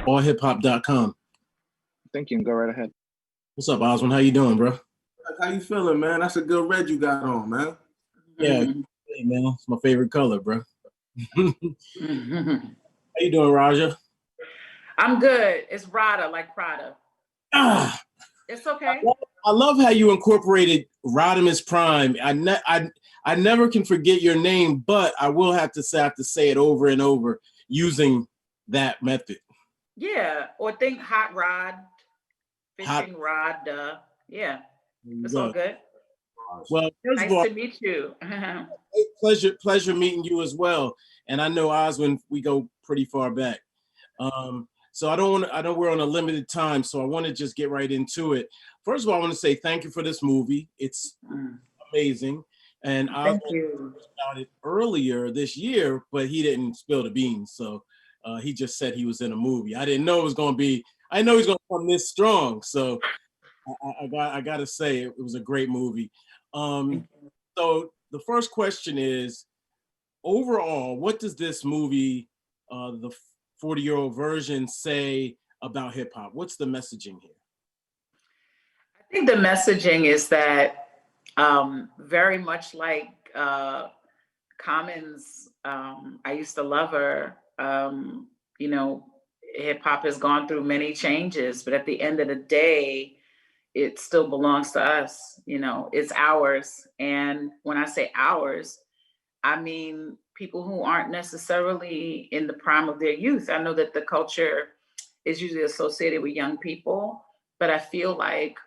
AllHipHop.com. Thank you, and go right ahead. What's up, Oswin? How you doing, bro? How you feeling, man? That's a good red you got on, man. Yeah, hey, man, it's my favorite color, bro. How you doing, Raja? I'm good. It's Radha, like Prada. It's okay. I love how you incorporated Rodimus Prime. I never can forget your name, but I will have to say it over and over using that method. Yeah, or think hot rod, fishing rod. Yeah, it's all good. Well, first nice of all, to meet you. pleasure meeting you as well. And I know Oswin, we go pretty far back. So I know we're on a limited time, so I want to just get right into it. First of all, I want to say thank you for this movie. It's amazing. And I about it earlier this year, but he didn't spill the beans. So he just said he was in a movie. I didn't know it was going to be, I know he's going to come this strong. So I got to say it was a great movie. So the first question is, overall, what does this movie, the 40-year-old version, say about hip hop? What's the messaging here? I think the messaging is that very much like Common's, I used to love her, you know, hip hop has gone through many changes, but at the end of the day, it still belongs to us, you know, it's ours. And when I say ours, I mean people who aren't necessarily in the prime of their youth. I know that the culture is usually associated with young people, but I feel like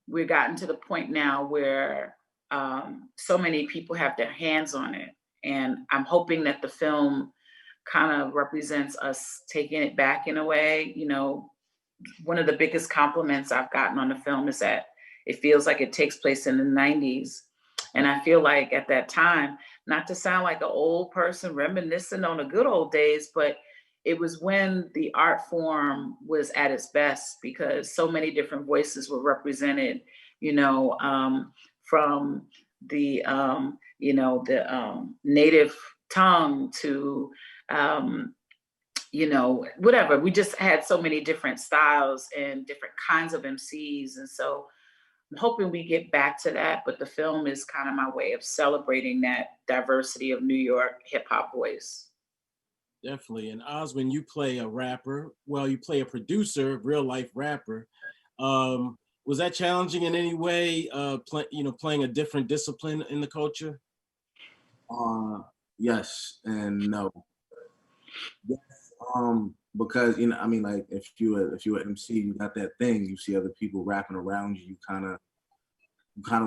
we've gotten to the point now where so many people have their hands on it. And I'm hoping that the film kind of represents us taking it back in a way. You know, one of the biggest compliments I've gotten on the film is that it feels like it takes place in the 90s. And I feel like at that time, not to sound like an old person reminiscing on the good old days, but it was when the art form was at its best because so many different voices were represented, you know, from the, you know, the native tongue to, you know, whatever. We just had so many different styles and different kinds of MCs. And so I'm hoping we get back to that, but the film is kind of my way of celebrating that diversity of New York hip hop voice. Definitely. And Oswin, you play a rapper. Well, you play a producer, real life rapper. Was that challenging in any way, playing a different discipline in the culture? Yes and no. Yes, because you know, I mean, like if you're an MC, you got that thing. You see other people rapping around you. You kind of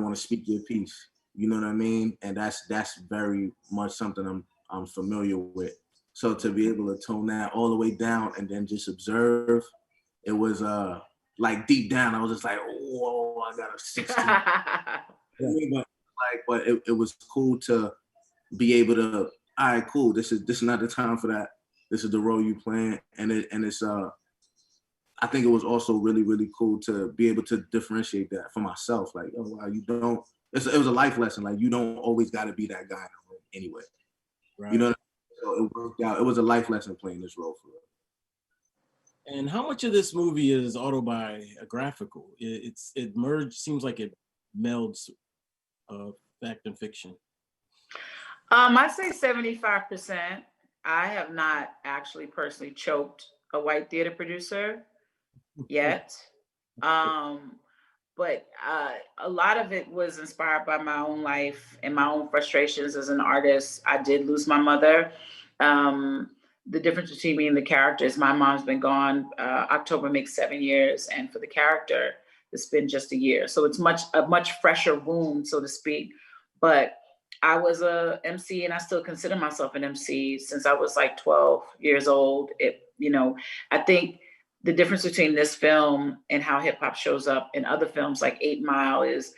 want to speak your piece. You know what I mean? And that's very much something I'm familiar with. So to be able to tone that all the way down and then just observe, it was like deep down, I was just like, whoa, I got a 16. but it was cool to be able to, all right, cool. This is not the time for that. This is the role you playing, and it's I think it was also really, really cool to be able to differentiate that for myself. Like, oh wow, you don't. It was a life lesson. Like you don't always got to be that guy anyway. Right. You know. So it worked out. It was a life lesson playing this role for it. And how much of this movie is autobiographical? It merged. Seems like it melds fact and fiction. I'd say 75%. I have not actually personally choked a white theater producer yet. But a lot of it was inspired by my own life and my own frustrations as an artist. I did lose my mother. The difference between me and the character is my mom's been gone. October makes 7 years. And for the character, it's been just a year. So it's a much fresher wound, so to speak. But I was a MC and I still consider myself an MC since I was like 12 years old. I think the difference between this film and how hip hop shows up in other films like 8 Mile is,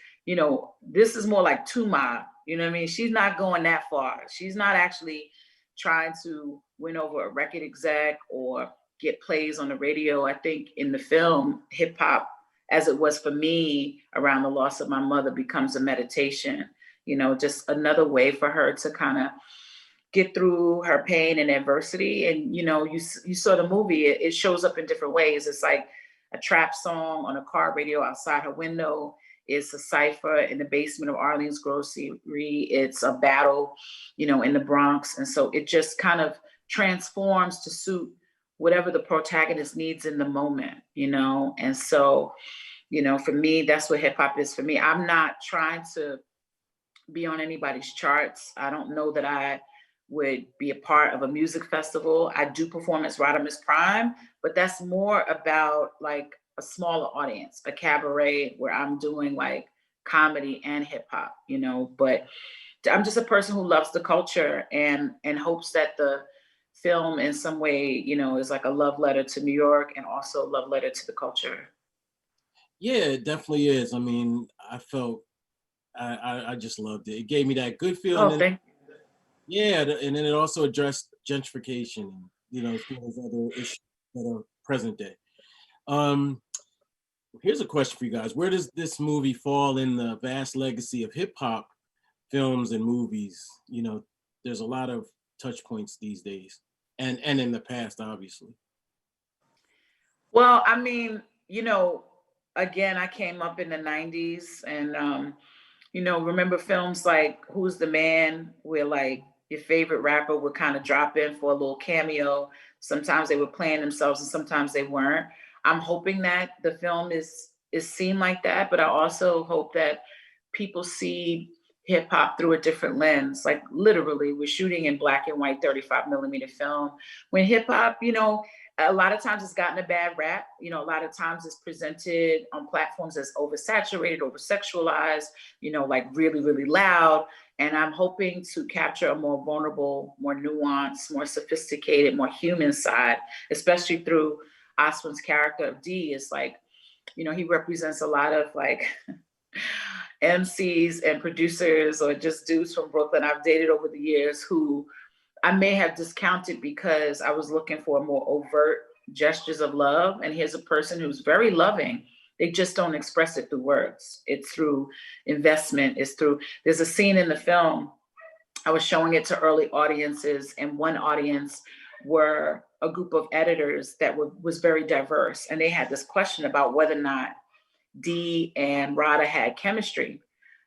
this is more like 2 Mile. You know what I mean? She's not going that far. She's not actually trying to win over a record exec or get plays on the radio. I think in the film, hip hop, as it was for me around the loss of my mother, becomes a meditation. Just another way for her to kind of get through her pain and adversity. And, you know, you saw the movie, it shows up in different ways. It's like a trap song on a car radio outside her window. It's a cipher in the basement of Arlene's grocery. It's a battle, you know, in the Bronx. And so it just kind of transforms to suit whatever the protagonist needs in the moment, you know? And so, you know, for me, that's what hip hop is for me. I'm not trying to be on anybody's charts. I don't know that I would be a part of a music festival. I do perform as Rodimus Prime, but that's more about like a smaller audience, a cabaret where I'm doing like comedy and hip hop, you know, but I'm just a person who loves the culture and hopes that the film in some way, you know, is like a love letter to New York and also a love letter to the culture. Yeah, it definitely is. I mean, I just loved it. It gave me that good feeling. Oh, thank you. Yeah, and then it also addressed gentrification, you know, some of those other issues that are present day. Here's a question for you guys. Where does this movie fall in the vast legacy of hip hop films and movies? You know, there's a lot of touch points these days and in the past, obviously. Well, I mean, you know, again, I came up in the 90s and, you know, remember films like Who's the Man, where like your favorite rapper would kind of drop in for a little cameo. Sometimes they were playing themselves and sometimes they weren't. I'm hoping that the film is seen like that, but I also hope that people see hip hop through a different lens. Like literally, we're shooting in black and white 35 millimeter film. When hip hop, you know, a lot of times it's gotten a bad rap. You know, a lot of times it's presented on platforms as oversaturated, oversexualized, you know, like really, really loud. And I'm hoping to capture a more vulnerable, more nuanced, more sophisticated, more human side, especially through Oswin's character of D. Is like, you know, he represents a lot of like MCs and producers or just dudes from Brooklyn I've dated over the years who I may have discounted because I was looking for more overt gestures of love. And here's a person who's very loving. They just don't express it through words. It's through investment. There's a scene in the film, I was showing it to early audiences, and one audience were a group of editors that was very diverse. And they had this question about whether or not D and Radha had chemistry.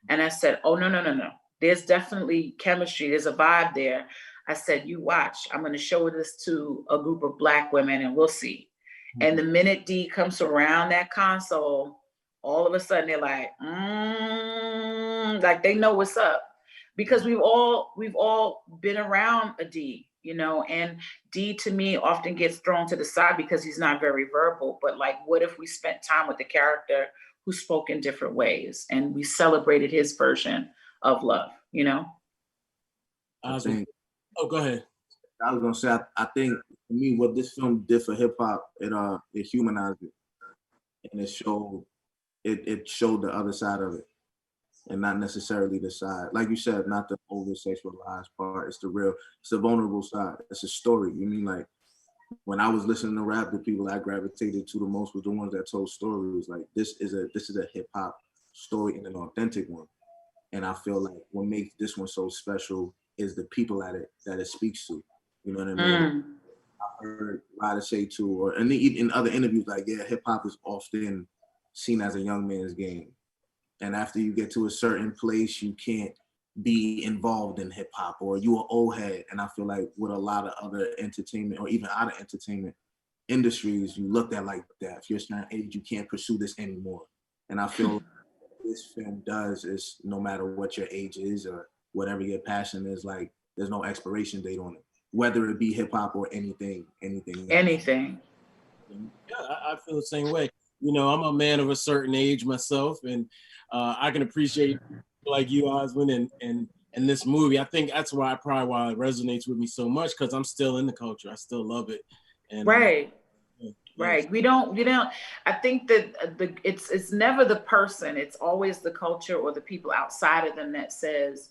And I said, oh, no. There's definitely chemistry. There's a vibe there. I said, you watch, I'm going to show this to a group of Black women and we'll see. Mm-hmm. And the minute D comes around that console, all of a sudden they're like, like they know what's up, because we've all been around a D, you know, and D to me often gets thrown to the side because he's not very verbal. But like, what if we spent time with the character who spoke in different ways and we celebrated his version of love, you know? Oh, go ahead. I was gonna say, I think for me, what this film did for hip hop, it humanized it, and it showed the other side of it, and not necessarily the side, like you said, not the over sexualized part. It's the vulnerable side. It's a story. You mean like when I was listening to rap, the people I gravitated to the most were the ones that told stories. Like this is a hip hop story and an authentic one, and I feel like what makes this one so special is the people that it speaks to. You know what I mean? I heard Radha say too, and in other interviews, like, yeah, hip hop is often seen as a young man's game. And after you get to a certain place, you can't be involved in hip hop, or you an old head. And I feel like with a lot of other entertainment or even out of entertainment industries, you looked at like that. If you're a certain age, you can't pursue this anymore. And I feel like this film does is no matter what your age is or whatever your passion is, like there's no expiration date on it, whether it be hip hop or anything. Yeah, I feel the same way. You know, I'm a man of a certain age myself, and I can appreciate like you, Oswin, and this movie. I think that's why it resonates with me so much, because I'm still in the culture. I still love it. And right. Right. We don't, I think that it's never the person, it's always the culture or the people outside of them that says,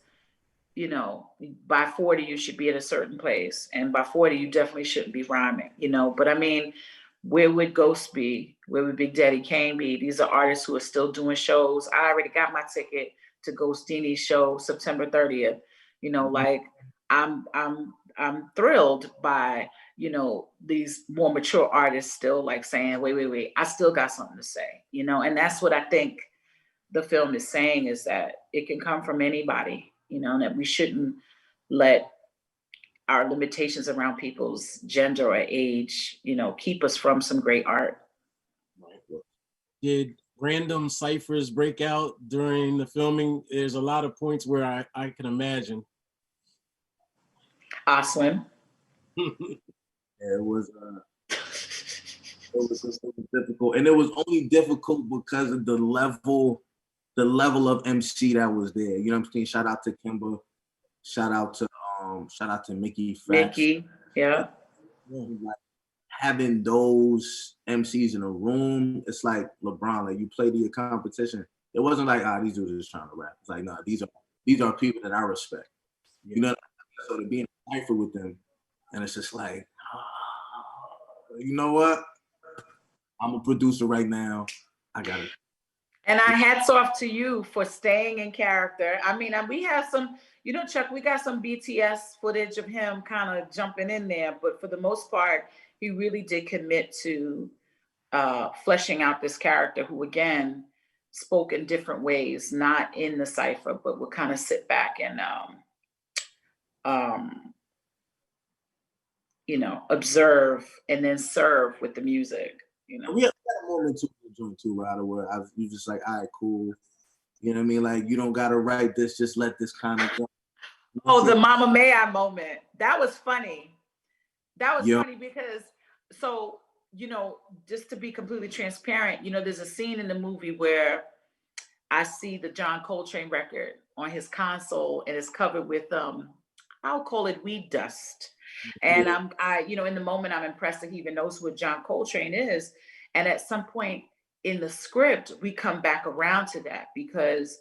you know, by 40, you should be at a certain place. And by 40, you definitely shouldn't be rhyming, you know. But I mean, where would Ghost be? Where would Big Daddy Kane be? These are artists who are still doing shows. I already got my ticket to Ghostini's show September 30th. You know, like I'm thrilled by, you know, these more mature artists still like saying, wait, I still got something to say, you know, and that's what I think the film is saying, is that it can come from anybody, you know, that we shouldn't let our limitations around people's gender or age, you know, keep us from some great art. Did random ciphers break out during the filming? There's a lot of points where I can imagine. Oswin. It was difficult, and it was only difficult because of the level of MC that was there. You know what I'm saying? Shout out to Kimber, shout out to Mickey Facts. Mickey, yeah. Like, having those MCs in a room, it's like LeBron. Like, you play to your competition. It wasn't like, these dudes are just trying to rap. It's like, no, these are people that I respect. Yeah. You know, so to be in a cipher with them, and it's just like, you know what? I'm a producer right now. I got it. And I hats off to you for staying in character. I mean, we have some, you know, Chuck, we got some BTS footage of him kind of jumping in there, but for the most part, he really did commit to fleshing out this character who, again, spoke in different ways, not in the cipher, but would kind of sit back and, you know, observe and then serve with the music. You know, we had a moment too, Radha, where you just like, all right, cool. You know what I mean? Like, you don't gotta write this, just let this kind of go. Oh, the Mama May I moment. That was funny. That was funny because, so, you know, just to be completely transparent, you know, there's a scene in the movie where I see the John Coltrane record on his console, and it's covered with I'll call it weed dust. And you know, in the moment, I'm impressed that he even knows what John Coltrane is. And at some point in the script, we come back around to that, because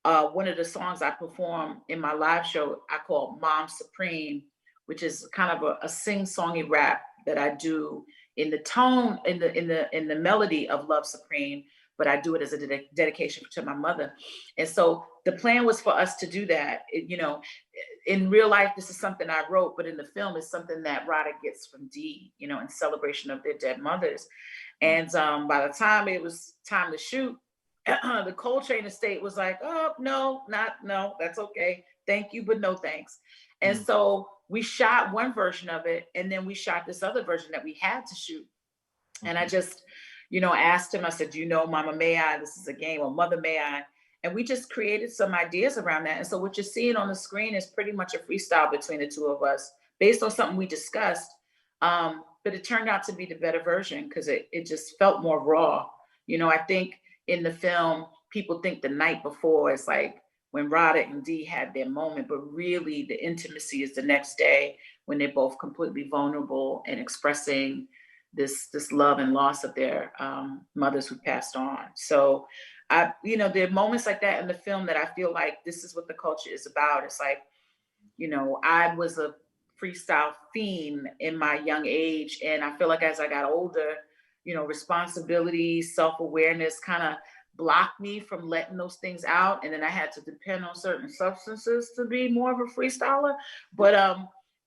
one of the songs I perform in my live show, I call Mom Supreme, which is kind of a sing-songy rap that I do in the tone, in the melody of Love Supreme, but I do it as a dedication to my mother. And so the plan was for us to do that. You know, in real life, this is something I wrote, but in the film, it's something that Radha gets from Dee, you know, in celebration of their dead mothers. And by the time it was time to shoot, the Coltrane estate was like, oh, no, that's okay. Thank you, but no thanks. And so we shot one version of it, and then we shot this other version that we had to shoot. And I just, you know, asked him, I said, you know, Mama, may I? This is a game, or Mother, may I? And we just created some ideas around that. And so what you're seeing on the screen is pretty much a freestyle between the two of us based on something we discussed. But it turned out to be the better version because it just felt more raw. You know, I think in the film, people think the night before is like when Radha and Dee had their moment, but really the intimacy is the next day when they're both completely vulnerable and expressing this love and loss of their mothers who passed on. So you know, there are moments like that in the film that I feel like this is what the culture is about. It's like, you know, I was a freestyle fiend in my young age. And I feel like as I got older, you know, responsibility, self-awareness kind of blocked me from letting those things out. And then I had to depend on certain substances to be more of a freestyler. But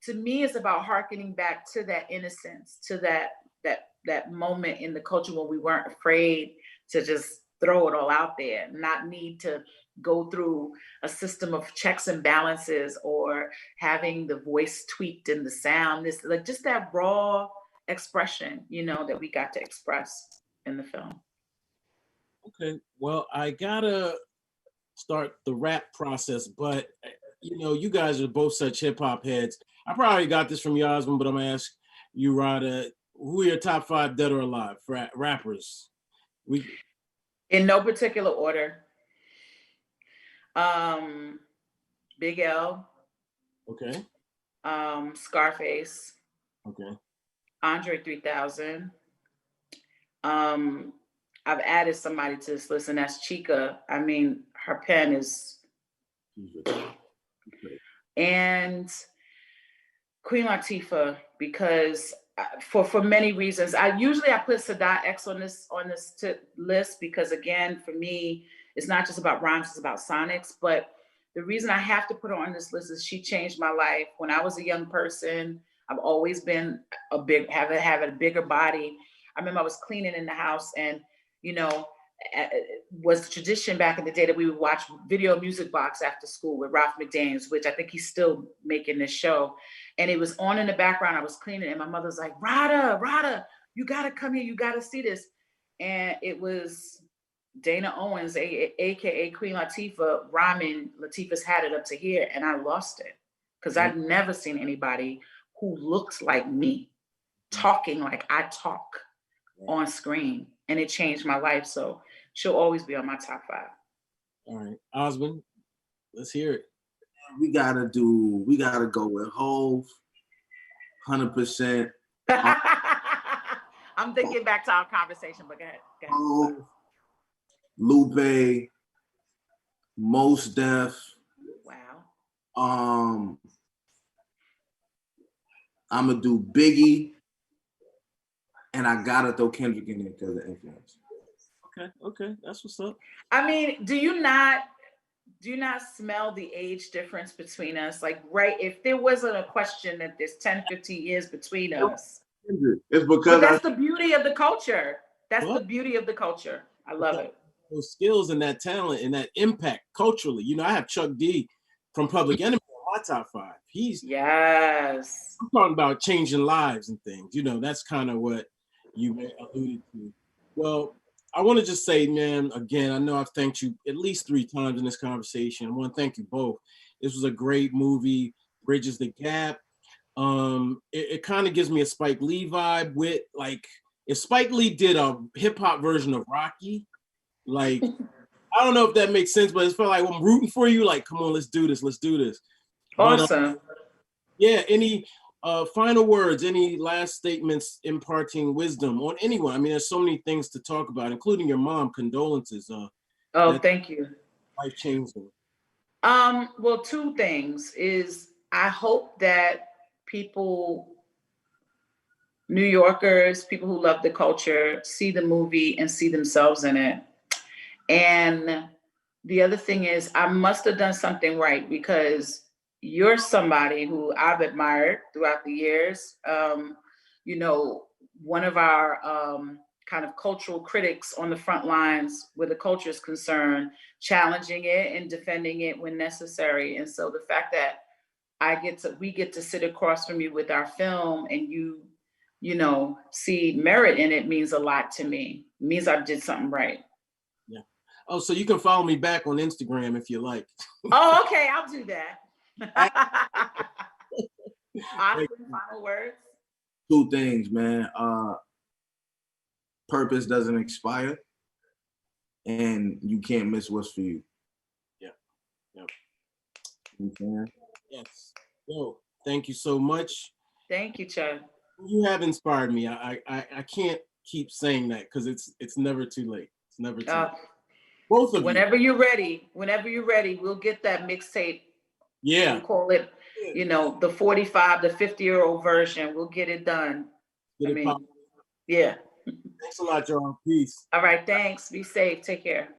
to me, it's about hearkening back to that innocence, to that moment in the culture when we weren't afraid to just throw it all out there, not need to go through a system of checks and balances or having the voice tweaked in the sound. This, like, just that raw expression, you know, that we got to express in the film. Okay, well, I gotta start the rap process, but you know, you guys are both such hip hop heads. I probably got this from Yasmin, but I'm gonna ask you, Radha, who are your top 5 dead or alive rappers? In no particular order. Big L. Okay. Scarface. Okay. Andre 3000. I've added somebody to this list, and that's Chica. I mean, her pen is. And Queen Latifah, because for many reasons. I put Sadat X on this list because, again, for me, it's not just about rhymes, it's about sonics. But the reason I have to put her on this list is she changed my life. When I was a young person, I've always been having a bigger body. I remember I was cleaning in the house, and was the tradition back in the day that we would watch Video Music Box after school with Ralph McDaniels, which I think he's still making this show. And it was on in the background. I was cleaning, and my mother's like, Radha, you gotta come here, you gotta see this. And it was Dana Owens, aka Queen Latifah, rhyming Latifah's Had It Up to Here, and I lost it because I'd never seen anybody who looked like me, talking like I talk on screen, and it changed my life. So she'll always be on my top 5. All right, Oswin, let's hear it. We gotta go with Hove, 100%. I'm thinking back to our conversation, but go ahead. Hove, Lupe, Mos Def. Wow. I'm gonna do Biggie, and I gotta throw Kendrick in there because of influence. Okay, that's what's up. I mean, do you not smell the age difference between us? Like, right, if there wasn't a question that there's 10, 15 years between us. It's because that's the beauty of the culture. That's the beauty of the culture. I love it. Those skills and that talent and that impact culturally. I have Chuck D from Public Enemy on my top 5. Yes. I'm talking about changing lives and things. That's kind of what you alluded to. Well, I want to just say, man, again, I know I've thanked you at least 3 times in this conversation. I want to thank you both. This was a great movie, bridges the gap. It kind of gives me a Spike Lee vibe with, like, if Spike Lee did a hip hop version of Rocky, like, I don't know if that makes sense, but it's felt like I'm rooting for you. Like, come on, let's do this. Awesome. Yeah. Any final words, any last statements imparting wisdom on anyone? I mean, there's so many things to talk about, including your mom. Condolences. Thank you. Life changing. Well, 2 things is I hope that people, New Yorkers, people who love the culture, see the movie and see themselves in it. And the other thing is I must have done something right, because you're somebody who I've admired throughout the years. One of our kind of cultural critics on the front lines where the culture is concerned, challenging it and defending it when necessary. And so the fact that we get to sit across from you with our film and you see merit in it means a lot to me. It means I did something right. Yeah. Oh, so you can follow me back on Instagram if you like. Oh, okay, I'll do that. Oswin, final words? 2 things, man. Purpose doesn't expire, and you can't miss what's for you. Yeah. Okay. Yes. Yo, thank you so much. Thank you, Chad. You have inspired me. I can't keep saying that because it's never too late. It's never too late. Both of whenever you're ready, we'll get that mixtape. Yeah. We'll call it, the 45 to 50-year-old version. We'll get it done. Yeah. Thanks a lot, John. Peace. All right. Thanks. Be safe. Take care.